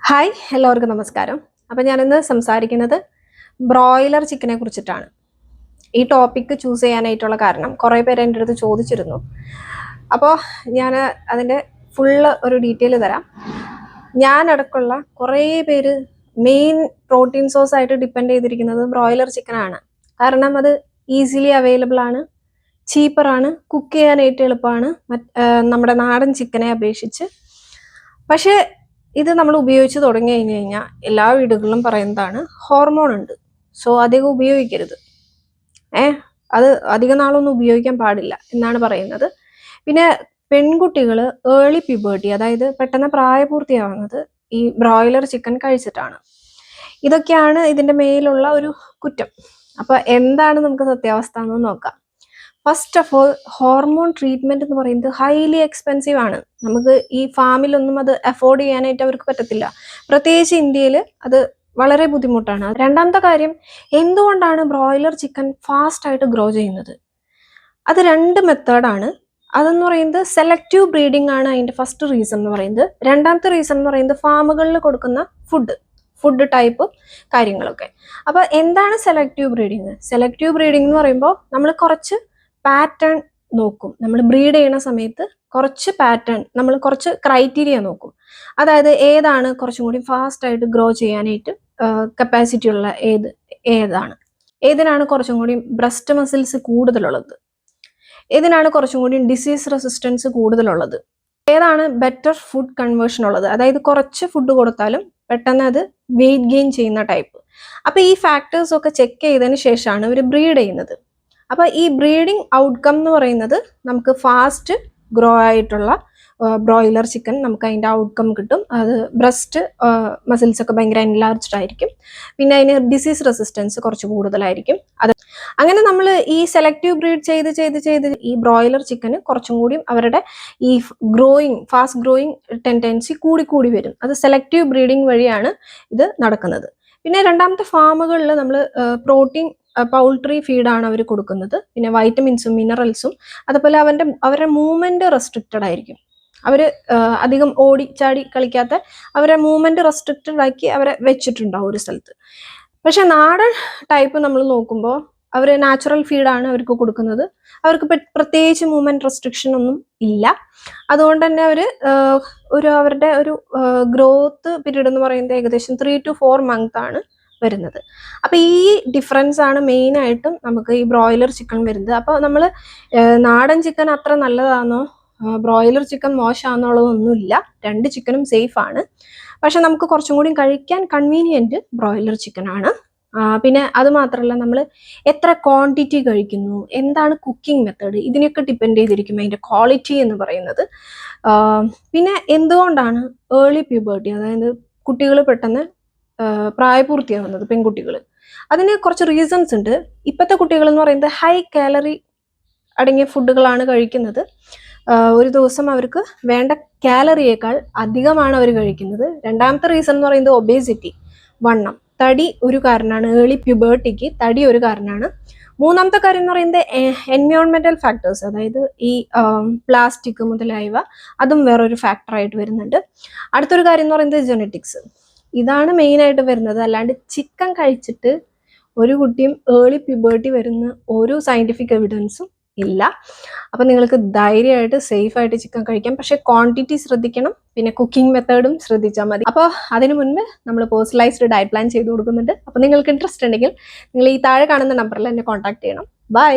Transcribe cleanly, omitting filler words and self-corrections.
Hi എല്ലാവർക്കും നമസ്കാരം. അപ്പോൾ ഞാനിന്ന് സംസാരിക്കുന്നത് ബ്രോയിലർ ചിക്കനെ കുറിച്ചിട്ടാണ്. ഈ ടോപ്പിക്ക് ചൂസ് ചെയ്യാനായിട്ടുള്ള കാരണം കുറേ പേര് എൻ്റെ അടുത്ത് ചോദിച്ചിരുന്നു. അപ്പോൾ ഞാൻ അതിൻ്റെ ഫുള്ള് ഒരു ഡീറ്റെയിൽ തരാം. ഞാനടക്കമുള്ള കുറേ പേര് മെയിൻ പ്രോട്ടീൻ സോഴ്സ് ആയിട്ട് ഡിപ്പെൻഡ് ചെയ്തിരിക്കുന്നത് ബ്രോയിലർ ചിക്കനാണ്. കാരണം അത് ഈസിലി അവൈലബിൾ ആണ്, ചീപ്പറാണ്, കുക്ക് ചെയ്യാനായിട്ട് എളുപ്പമാണ് നമ്മുടെ നാടൻ ചിക്കനെ അപേക്ഷിച്ച്. പക്ഷേ ഇത് നമ്മൾ ഉപയോഗിച്ച് തുടങ്ങി കഴിഞ്ഞാൽ എല്ലാ വീടുകളിലും പറയുന്നതാണ് ഹോർമോൺ ഉണ്ട്, സോ അധികം ഉപയോഗിക്കരുത്. അത് അധിക നാളൊന്നും ഉപയോഗിക്കാൻ പാടില്ല എന്നാണ് പറയുന്നത്. പിന്നെ പെൺകുട്ടികൾ ഏർലി പ്യൂബേർട്ടി, അതായത് പെട്ടെന്ന് പ്രായപൂർത്തിയാവുന്നത് ഈ ബ്രോയിലർ ചിക്കൻ കഴിച്ചിട്ടാണ്. ഇതൊക്കെയാണ് ഇതിൻ്റെ മേലുള്ള ഒരു കുറ്റം. അപ്പോൾ എന്താണ് നമുക്ക് സത്യാവസ്ഥ എന്ന് നോക്കാം. First of all, hormone treatment എന്ന് പറയുന്നത് ഹൈലി എക്സ്പെൻസീവ് ആണ്. നമുക്ക് ഈ ഫാമിലൊന്നും അത് അഫോർഡ് ചെയ്യാനായിട്ട് അവർക്ക് പറ്റത്തില്ല. പ്രത്യേകിച്ച് ഇന്ത്യയിൽ അത് വളരെ ബുദ്ധിമുട്ടാണ്. രണ്ടാമത്തെ കാര്യം, എന്തുകൊണ്ടാണ് ബ്രോയിലർ ചിക്കൻ ഫാസ്റ്റ് ആയിട്ട് ഗ്രോ ചെയ്യുന്നത്? അത് രണ്ട് മെത്തേഡാണ്. അതെന്ന് പറയുന്നത് സെലക്റ്റീവ് ബ്രീഡിംഗ് ആണ് അതിൻ്റെ ഫസ്റ്റ് റീസൺ എന്ന് പറയുന്നത്. രണ്ടാമത്തെ റീസൺ എന്ന് പറയുന്നത് ഫാമുകളിൽ കൊടുക്കുന്ന ഫുഡ് ടൈപ്പ് കാര്യങ്ങളൊക്കെ. അപ്പോൾ എന്താണ് സെലക്റ്റീവ് ബ്രീഡിങ്? സെലക്റ്റീവ് ബ്രീഡിംഗ് എന്ന് പറയുമ്പോൾ നമ്മൾ കുറച്ച് പാറ്റേൺ നോക്കും. നമ്മൾ ബ്രീഡ് ചെയ്യുന്ന സമയത്ത് നമ്മൾ കുറച്ച് ക്രൈറ്റീരിയ നോക്കും. അതായത് ഏതാണ് കുറച്ചും കൂടി ഫാസ്റ്റ് ആയിട്ട് ഗ്രോ ചെയ്യാനായിട്ട് കപ്പാസിറ്റി ഉള്ള ഏതിനാണ് കുറച്ചും കൂടി ബ്രസ്റ്റ് മസിൽസ് കൂടുതലുള്ളത്, ഏതിനാണ് കുറച്ചും കൂടി ഡിസീസ് റെസിസ്റ്റൻസ് കൂടുതലുള്ളത്, ഏതാണ് ബെറ്റർ ഫുഡ് കൺവേർഷൻ ഉള്ളത്, അതായത് കുറച്ച് ഫുഡ് കൊടുത്താലും പെട്ടെന്ന് അത് വെയിറ്റ് ഗെയിൻ ചെയ്യുന്ന ടൈപ്പ്. അപ്പോൾ ഈ ഫാക്ടേഴ്സ് ഒക്കെ ചെക്ക് ചെയ്തതിന് ശേഷമാണ് ഇവർ ബ്രീഡ് ചെയ്യുന്നത്. അപ്പോൾ ഈ ബ്രീഡിങ് ഔട്ട്കം എന്ന് പറയുന്നത് നമുക്ക് ഫാസ്റ്റ് ഗ്രോ ആയിട്ടുള്ള ബ്രോയിലർ ചിക്കൻ നമുക്ക് അതിൻ്റെ ഔട്ട്കം കിട്ടും. അത് ബ്രസ്റ്റ് മസിൽസ് ഒക്കെ ഭയങ്കര എൻലാർജ്ഡ് ആയിരിക്കും. പിന്നെ അതിന് ഡിസീസ് റെസിസ്റ്റൻസ് കുറച്ച് കൂടുതലായിരിക്കും. അങ്ങനെ നമ്മൾ ഈ സെലക്റ്റീവ് ബ്രീഡ് ചെയ്ത് ഈ ബ്രോയിലർ ചിക്കന് കുറച്ചും കൂടി അവരുടെ ഈ ഫാസ്റ്റ് ഗ്രോയിങ് ടെൻഡൻസി കൂടി വരും. അത് സെലക്റ്റീവ് ബ്രീഡിങ് വഴിയാണ് ഇത് നടക്കുന്നത്. പിന്നെ രണ്ടാമത്തെ ഫാമുകളിൽ നമ്മൾ പ്രോട്ടീൻ പൗൾട്രി ഫീഡാണ് അവർ കൊടുക്കുന്നത്. പിന്നെ വൈറ്റമിൻസും മിനറൽസും, അതുപോലെ അവരുടെ മൂവ്മെന്റ് റെസ്ട്രിക്റ്റഡ് ആയിരിക്കും. അവർ അധികം ഓടി ചാടി കളിക്കാത്ത അവരെ മൂവ്മെന്റ് റെസ്ട്രിക്റ്റഡ് ആക്കി അവരെ വെച്ചിട്ടുണ്ടാവും ഒരു സ്ഥലത്ത്. പക്ഷെ നാടൻ ടൈപ്പ് നമ്മൾ നോക്കുമ്പോൾ അവർ നാച്ചുറൽ ഫീഡാണ് അവർക്ക് കൊടുക്കുന്നത്. അവർക്ക് പ്രത്യേകിച്ച് മൂവ്മെന്റ് റെസ്ട്രിക്ഷൻ ഒന്നും ഇല്ല. അതുകൊണ്ട് തന്നെ അവരുടെ ഒരു ഗ്രോത്ത് പീരീഡ് എന്ന് പറയുന്നത് ഏകദേശം 3 to 4 months ആണ് വരുന്നത്. അപ്പൊ ഈ ഡിഫറൻസ് ആണ് മെയിൻ ആയിട്ടും നമുക്ക് ഈ ബ്രോയിലർ ചിക്കൻ വരുന്നത്. അപ്പോൾ നമ്മൾ നാടൻ ചിക്കൻ അത്ര നല്ലതാണോ ബ്രോയിലർ ചിക്കൻ മോശമാണെന്നുള്ളതൊന്നുമില്ല. രണ്ട് ചിക്കനും സേഫ് ആണ്. പക്ഷെ നമുക്ക് കുറച്ചും കൂടി കഴിക്കാൻ കൺവീനിയൻറ്റ് ബ്രോയിലർ ചിക്കൻ ആണ്. പിന്നെ അത് മാത്രമല്ല, നമ്മൾ എത്ര ക്വാണ്ടിറ്റി കഴിക്കുന്നു, എന്താണ് കുക്കിംഗ് മെത്തേഡ്, ഇതിനൊക്കെ ഡിപ്പെൻഡ് ചെയ്തിരിക്കും അതിൻ്റെ ക്വാളിറ്റി എന്ന് പറയുന്നത്. പിന്നെ എന്തുകൊണ്ടാണ് ഏർലി പ്യൂബേർട്ടി, അതായത് കുട്ടികൾ പെട്ടെന്ന് പ്രായപൂർത്തിയാവുന്നത്, പെൺകുട്ടികൾ, അതിന് കുറച്ച് റീസൺസ് ഉണ്ട്. ഇപ്പോഴത്തെ കുട്ടികൾ എന്ന് പറയുന്നത് ഹൈ കാലറി അടങ്ങിയ ഫുഡുകളാണ് കഴിക്കുന്നത്. ഒരു ദിവസം അവർക്ക് വേണ്ട കാലറിയേക്കാൾ അധികമാണ് അവർ കഴിക്കുന്നത്. രണ്ടാമത്തെ റീസൺ എന്ന് പറയുന്നത് ഒബേസിറ്റി, വണ്ണം, തടി ഒരു കാരണമാണ്. ഏർലി പ്യൂബേർട്ടിക്ക് തടി ഒരു കാരണമാണ്. മൂന്നാമത്തെ കാര്യം എന്ന് പറയുന്നത് എൻവയോൺമെന്റൽ ഫാക്ടേഴ്സ്, അതായത് ഈ പ്ലാസ്റ്റിക് മുതലായവ, അതും വേറൊരു ഫാക്ടറായിട്ട് വരുന്നുണ്ട്. അടുത്തൊരു കാര്യം എന്ന് പറയുന്നത് ജെനറ്റിക്സ്. ഇതാണ് മെയിനായിട്ട് വരുന്നത്. അല്ലാണ്ട് ചിക്കൻ കഴിച്ചിട്ട് ഒരു കുട്ടിയും ഏർലി പ്യൂബേർട്ടി വരുന്ന ഒരു സയന്റിഫിക് എവിഡൻസും ഇല്ല. അപ്പം നിങ്ങൾക്ക് ധൈര്യമായിട്ട് സേഫായിട്ട് ചിക്കൻ കഴിക്കാം. പക്ഷെ ക്വാണ്ടിറ്റി ശ്രദ്ധിക്കണം, പിന്നെ കുക്കിംഗ് മെത്തേഡും ശ്രദ്ധിച്ചാൽ മതി. അപ്പോൾ അതിന് മുൻപ് നമ്മൾ പേഴ്സണലൈസ്ഡ് ഡയറ്റ് പ്ലാൻ ചെയ്ത് കൊടുക്കുന്നുണ്ട്. അപ്പോൾ നിങ്ങൾക്ക് ഇൻട്രസ്റ്റ് ഉണ്ടെങ്കിൽ നിങ്ങൾ ഈ താഴെ കാണുന്ന നമ്പറിൽ എന്നെ കോൺടാക്ട് ചെയ്യണം. ബൈ.